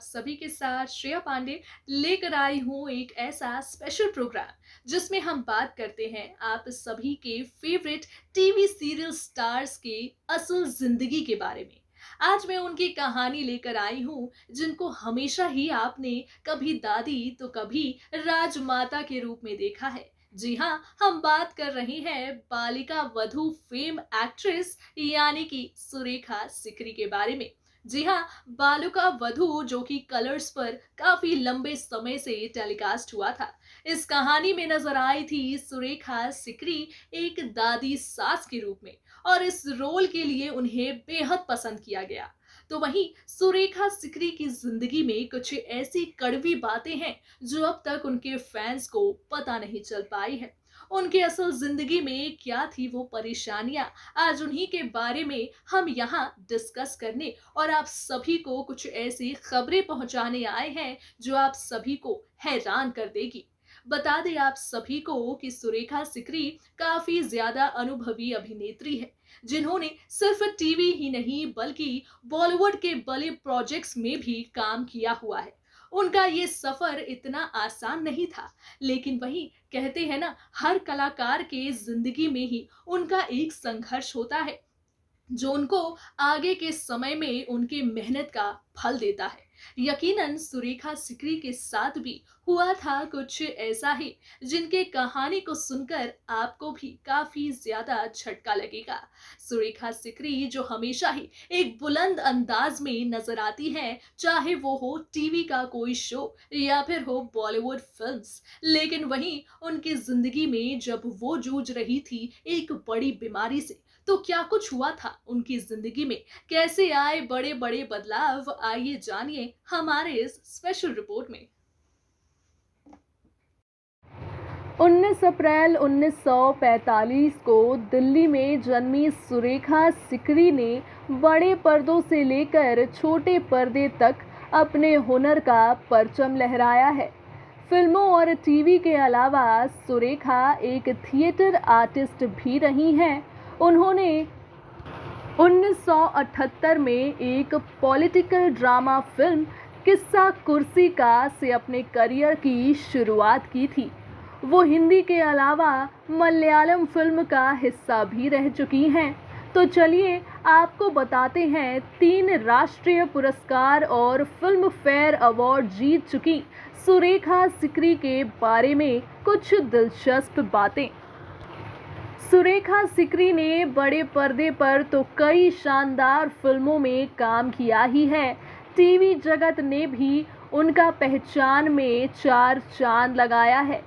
सभी के साथ श्रेया पांडे लेकर आई हूँ एक ऐसा स्पेशल प्रोग्राम जिसमें हम बात करते हैं आप सभी के फेवरेट टीवी सीरियल स्टार्स के असल जिंदगी के बारे में। आज मैं उनकी कहानी लेकर आई हूँ जिनको हमेशा ही आपने कभी दादी तो कभी राजमाता के रूप में देखा है। जी हाँ, हम बात कर रहे हैं बालिका वधू फेम एक्ट्रेस यानी कि सुरेखा सिकरी के बारे में। जी हाँ, बालिका वधू जो कि कलर्स पर काफी लंबे समय से टेलीकास्ट हुआ था। इस कहानी में नजर आई थी सुरेखा सिकरी एक दादी सास के रूप में और इस रोल के लिए उन्हें बेहद पसंद किया गया। तो वहीं सुरेखा सिकरी की जिंदगी में कुछ ऐसी कड़वी बातें हैं जो अब तक उनके फैंस को पता नहीं चल पाई है। उनकी असल जिंदगी में क्या थी वो परेशानियां, आज उन्हीं के बारे में हम यहाँ डिस्कस करने और आप सभी को कुछ ऐसी खबरें पहुंचाने आए हैं जो आप सभी को हैरान कर देगी। बता दें आप सभी को कि सुरेखा सिकरी काफी ज्यादा अनुभवी अभिनेत्री है जिन्होंने सिर्फ टीवी ही नहीं बल्कि बॉलीवुड के बड़े प्रोजेक्ट्स में भी काम किया हुआ है। उनका ये सफर इतना आसान नहीं था, लेकिन वही कहते हैं ना, हर कलाकार के जिंदगी में ही उनका एक संघर्ष होता है जो उनको आगे के समय में उनकी मेहनत का फल देता है। यकीनन सुरेखा सिकरी के साथ भी हुआ था कुछ ऐसा ही जिनके कहानी को सुनकर आपको भी काफी ज्यादा झटका लगेगा। सुरेखा सिकरी जो हमेशा ही एक बुलंद अंदाज में नजर आती हैं, चाहे वो हो टीवी का कोई शो या फिर हो बॉलीवुड फिल्म्स, लेकिन वहीं उनकी जिंदगी में जब वो जूझ रही थी एक बड़ी बीमारी से, तो क्या कुछ हुआ था उनकी जिंदगी में, कैसे आए बड़े बड़े बदलाव, आइए जानिए हमारे इस स्पेशल रिपोर्ट में। 19 अप्रैल 1945 को दिल्ली में जन्मी सुरेखा सिकरी ने बड़े पर्दों से लेकर छोटे पर्दे तक अपने हुनर का परचम लहराया है। फिल्मों और टीवी के अलावा सुरेखा एक थिएटर आर्टिस्ट भी रही हैं। उन्होंने 1978 में एक पॉलिटिकल ड्रामा फिल्म किस्सा कुर्सी का से अपने करियर की शुरुआत की थी। वो हिंदी के अलावा मलयालम फिल्म का हिस्सा भी रह चुकी हैं। तो चलिए आपको बताते हैं 3 राष्ट्रीय पुरस्कार और फिल्म फेयर अवार्ड जीत चुकी सुरेखा सिकरी के बारे में कुछ दिलचस्प बातें। सुरेखा सिकरी ने बड़े पर्दे पर तो कई शानदार फिल्मों में काम किया ही है, टीवी जगत ने भी उनका पहचान में 4 चांद लगाया है।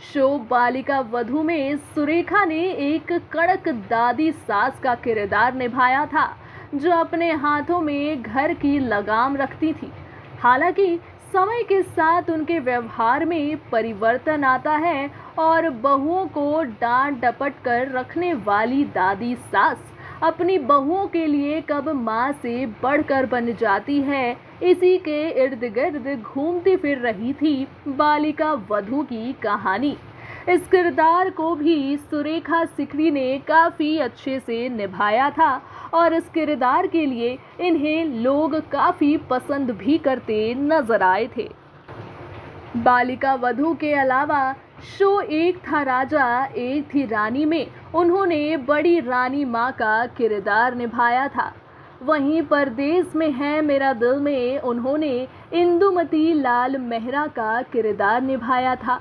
शो बालिका वधू में सुरेखा ने एक कड़क दादी सास का किरदार निभाया था जो अपने हाथों में घर की लगाम रखती थी। हालांकि समय के साथ उनके व्यवहार में परिवर्तन आता है और बहुओं को डांट डपट कर रखने वाली दादी सास अपनी बहुओं के लिए कब मां से बढ़कर बन जाती है, इसी के इर्द गिर्द घूमती फिर रही थी बालिका वधू की कहानी। इस किरदार को भी सुरेखा सिकरी ने काफी अच्छे से निभाया था और इस किरदार के लिए इन्हें लोग काफी पसंद भी करते नजर आए थे। बालिका वधू के अलावा शो एक था राजा एक थी रानी में उन्होंने बड़ी रानी माँ का किरदार निभाया था। वहीं परदेस में है मेरा दिल में उन्होंने इंदुमती लाल मेहरा का किरदार निभाया था।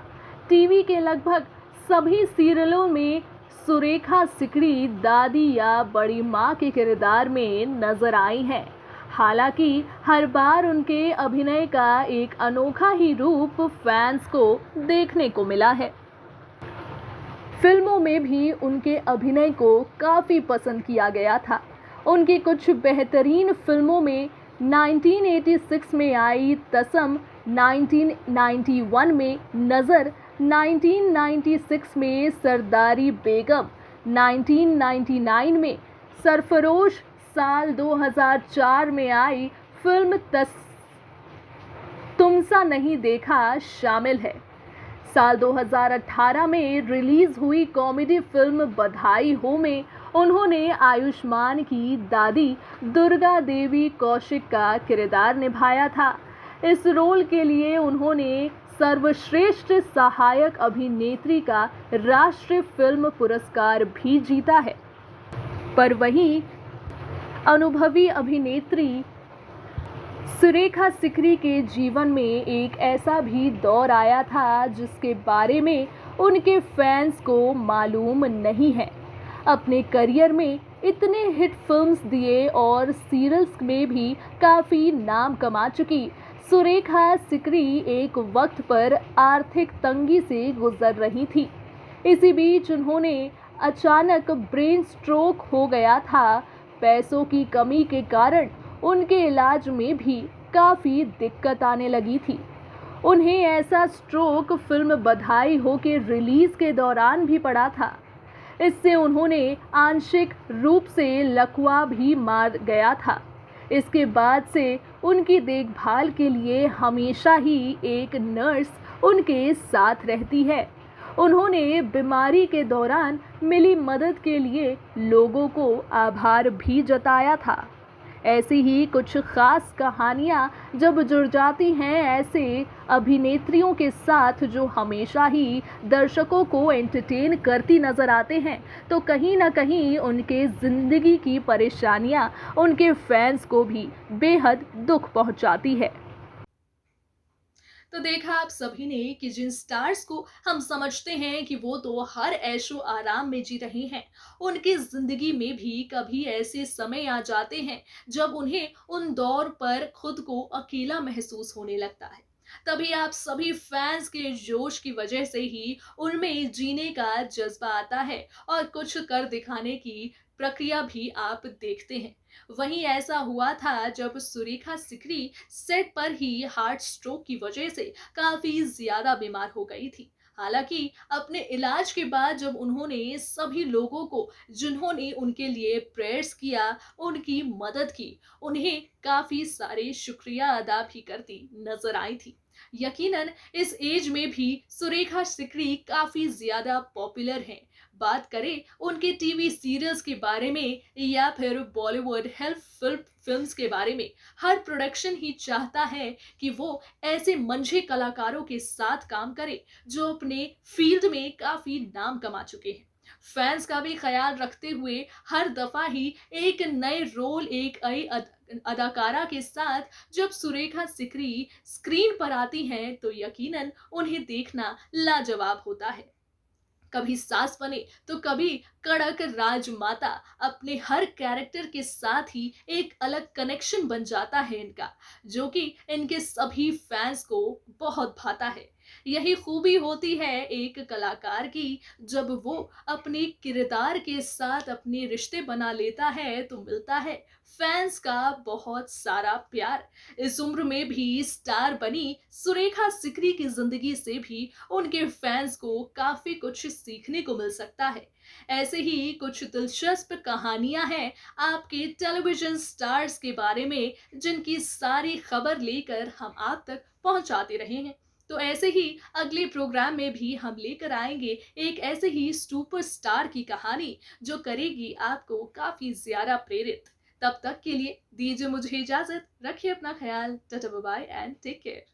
टीवी के लगभग सभी सीरियलों में सुरेखा सिकरी दादी या बड़ी माँ के किरदार में नजर आई हैं। हालांकि हर बार उनके अभिनय का एक अनोखा ही रूप फैंस को देखने को मिला है। फिल्मों में भी उनके अभिनय को काफ़ी पसंद किया गया था। उनकी कुछ बेहतरीन फिल्मों में 1986 में आई तसम, 1991 में नज़र, 1996 में सरदारी बेगम, 1999 में सरफरोश, साल 2004 में आई फिल्म तुमसा नहीं देखा शामिल है। साल 2018 में रिलीज हुई कॉमेडी फिल्म बधाई हो में उन्होंने आयुष्मान की दादी दुर्गा देवी कौशिक का किरदार निभाया था। इस रोल के लिए उन्होंने सर्वश्रेष्ठ सहायक अभिनेत्री का राष्ट्रीय फिल्म पुरस्कार भी जीता है। पर वहीं अनुभवी अभिनेत्री सुरेखा सिकरी के जीवन में एक ऐसा भी दौर आया था जिसके बारे में उनके फैंस को मालूम नहीं है। अपने करियर में इतने हिट फिल्म्स दिए और सीरियल्स में भी काफ़ी नाम कमा चुकी सुरेखा सिकरी एक वक्त पर आर्थिक तंगी से गुजर रही थी। इसी बीच उन्होंने अचानक ब्रेन स्ट्रोक हो गया था। पैसों की कमी के कारण उनके इलाज में भी काफ़ी दिक्कत आने लगी थी। उन्हें ऐसा स्ट्रोक फिल्म बधाई हो के रिलीज़ के दौरान भी पड़ा था। इससे उन्होंने आंशिक रूप से लकवा भी मार गया था। इसके बाद से उनकी देखभाल के लिए हमेशा ही एक नर्स उनके साथ रहती है। उन्होंने बीमारी के दौरान मिली मदद के लिए लोगों को आभार भी जताया था। ऐसी ही कुछ खास कहानियाँ जब जुड़ जाती हैं ऐसे अभिनेत्रियों के साथ जो हमेशा ही दर्शकों को एंटरटेन करती नजर आते हैं, तो कहीं ना कहीं उनके ज़िंदगी की परेशानियाँ उनके फैंस को भी बेहद दुख पहुंचाती है। तो देखा आप सभी ने कि जिन स्टार्स को हम समझते हैं कि वो तो हर ऐशो आराम में जी रहे हैं, उनकी जिंदगी में भी कभी ऐसे समय आ जाते हैं जब उन्हें उन दौर पर खुद को अकेला महसूस होने लगता है। तभी आप सभी फैंस के जोश की वजह से ही उनमें जीने का जज्बा आता है और कुछ कर दिखाने की प्रक्रिया भी आप देखते हैं। वहीं ऐसा हुआ था जब सुरेखा सिकरी सेट पर ही हार्ट स्ट्रोक की वजह से काफी ज्यादा बीमार हो गई थी। हालांकि अपने इलाज के बाद जब उन्होंने सभी लोगों को जिन्होंने उनके लिए प्रेयर्स किया, उनकी मदद की, उन्हें काफी सारे शुक्रिया अदा भी करती नजर आई थी। यकीनन इस एज में भी सुरेखा सिकरी काफी ज्यादा पॉपुलर हैं। बात करें उनके टीवी सीरियल्स के बारे में या फिर बॉलीवुड हेल्थ फिल्म्स के बारे में, हर प्रोडक्शन ही चाहता है कि वो ऐसे मंझे कलाकारों के साथ काम करे जो अपने फील्ड में काफी नाम कमा चुके हैं। फैंस का भी ख्याल रखते हुए हर दफा ही एक नए रोल, एक नई अदाकारा के साथ जब सुरेखा सिकरी स्क्रीन पर आती हैं तो यकीनन उन्हें देखना लाजवाब होता है। कभी सास बने तो कभी कड़क राजमाता, अपने हर कैरेक्टर के साथ ही एक अलग कनेक्शन बन जाता है इनका, जो कि इनके सभी फैंस को बहुत भाता है। यही खूबी होती है एक कलाकार की, जब वो अपने किरदार के साथ अपने रिश्ते बना लेता है तो मिलता है फैंस का बहुत सारा प्यार। इस उम्र में भी स्टार बनी सुरेखा सिकरी की जिंदगी से भी उनके फैंस को काफी कुछ सीखने को मिल सकता है। ऐसे ही कुछ दिलचस्प कहानियां हैं आपके टेलीविजन स्टार्स के बारे में, जिनकी सारी खबर लेकर हम आप तक पहुंचाते रहे हैं। तो ऐसे ही अगले प्रोग्राम में भी हम लेकर आएंगे एक ऐसे ही सुपरस्टार की कहानी जो करेगी आपको काफी ज्यादा प्रेरित। तब तक के लिए दीजिए मुझे इजाजत, रखिए अपना ख्याल, tata bye bye and take care.